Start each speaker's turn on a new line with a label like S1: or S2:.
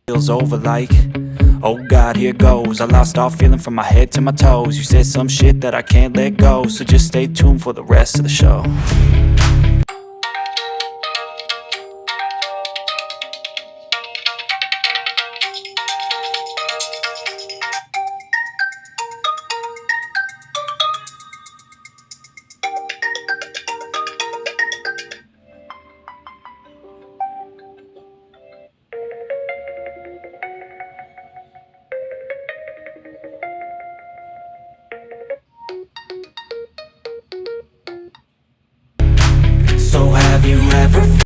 S1: feels over like, oh God, here goes. I lost all feeling from my head to my toes. You said some shit that I can't let go, so just stay tuned for the rest of the show. So have you ever